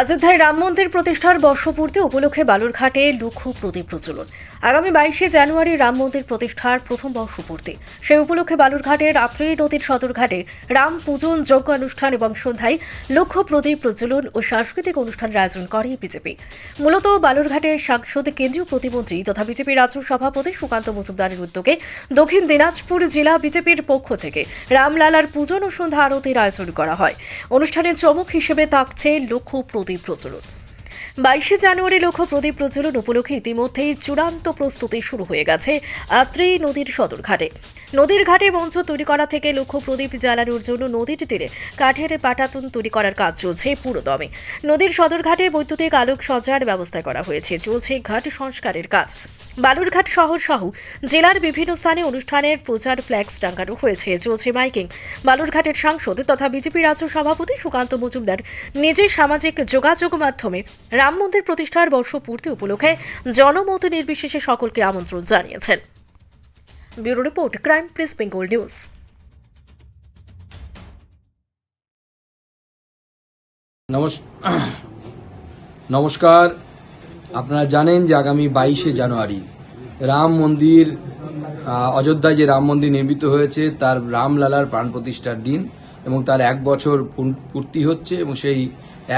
অযোধ্যায় রাম মন্দির প্রতিষ্ঠার বর্ষপূর্তি উপলক্ষে বালুরঘাটে লক্ষ্য প্রদীপ প্রজ্বলন। আগামী 22শে জানুয়ারি রাম মন্দির প্রতিষ্ঠার প্রথম বর্ষপূর্তি। সেই উপলক্ষে বালুরঘাটের আত্রেয়ী নদীর সদরঘাটে রাম পূজন যজ্ঞ অনুষ্ঠান এবং সন্ধ্যায় লক্ষ্য প্রদীপ প্রজ্বলন ও সাংস্কৃতিক অনুষ্ঠানের আয়োজন করে বিজেপি। মূলত বালুরঘাটের সাংসদ, কেন্দ্রীয় প্রতিমন্ত্রী তথা বিজেপি রাজ্য সভাপতি সুকান্ত মজুমদারের উদ্যোগে দক্ষিণ দিনাজপুর জেলা বিজেপির পক্ষ থেকে রামলালার পূজন ও সন্ধ্যা আরতির আয়োজন করা হয়। অনুষ্ঠানের চমক হিসেবে থাকছে লক্ষ্য প্রদীপ প্রজ্বলন। 22শে জানুয়ারি লক্ষ্য প্রদীপ প্রজ্বলন উপলক্ষে ইতিমধ্যেই চূড়ান্ত প্রস্তুতি শুরু হয়ে গেছে আত্রেয়ী নদীর সদরঘাটে। নদীর ঘাটে মঞ্চ তৈরি করা থেকে লক্ষ্য প্রদীপ জ্বালানোর জন্য নদীর তীরে কাঠের পাটাতন তৈরি করার কাজ চলছে পুরোদমে। নদীর সদরঘাটে বৈদ্যুতিক আলোক সজ্জার ব্যবস্থা করা হয়েছে। চলছে ঘাট সংস্কারের কাজ। বালুরঘাট শহর সহ জেলার বিভিন্ন স্থানে অনুষ্ঠানের প্রচার ফ্ল্যাক্স টাঙানো হয়েছে। চলছে মাইকিং। বালুরঘাটের সাংসদ তথা বিজেপি রাজ্য সভাপতি সুকান্ত মজুমদার নিজের সামাজিক যোগাযোগ মাধ্যমে রাম মন্দির প্রতিষ্ঠার বর্ষপূর্তি উপলক্ষে জনমত নির্বিশেষে সকলকে আমন্ত্রণ জানিয়েছেন। Bureau report, crime press Bengal news. নমস্কার। আপনারা জানেন যে আগামী 22শে জানুয়ারি রাম মন্দির, অযোধ্যায় যে রাম মন্দির নির্মিত হয়েছে তার রামলালার প্রাণ প্রতিষ্ঠার দিন এবং তার 1 বছর পূর্তি হচ্ছে এবং সেই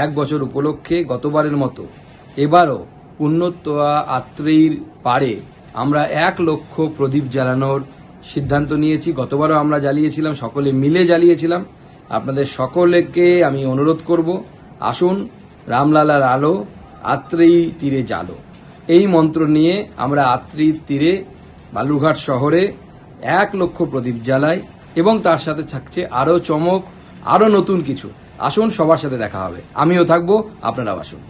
1 বছর উপলক্ষে গতবারের মতো এবারও পুণ্যতোয়া আত্রেয়ীর পাড়ে আমরা 1 লক্ষ প্রদীপ জ্বালানোর সিদ্ধান্ত নিয়েছি। গতবারও আমরা জ্বালিয়েছিলাম, সকলে মিলে জ্বালিয়েছিলাম। আপনাদের সকলকে আমি অনুরোধ করব, আসুন রামলালার আলো আত্রেয়ী তীরে জ্বালো। এই মন্ত্র নিয়ে আমরা আত্রেয়ীর তীরে বালুরঘাট শহরে 1 লক্ষ প্রদীপ জ্বালাই এবং তার সাথে থাকছে আরও চমক, আরও নতুন কিছু। আসুন, সবার সাথে দেখা হবে। আমিও থাকবো, আপনারাও আসুন।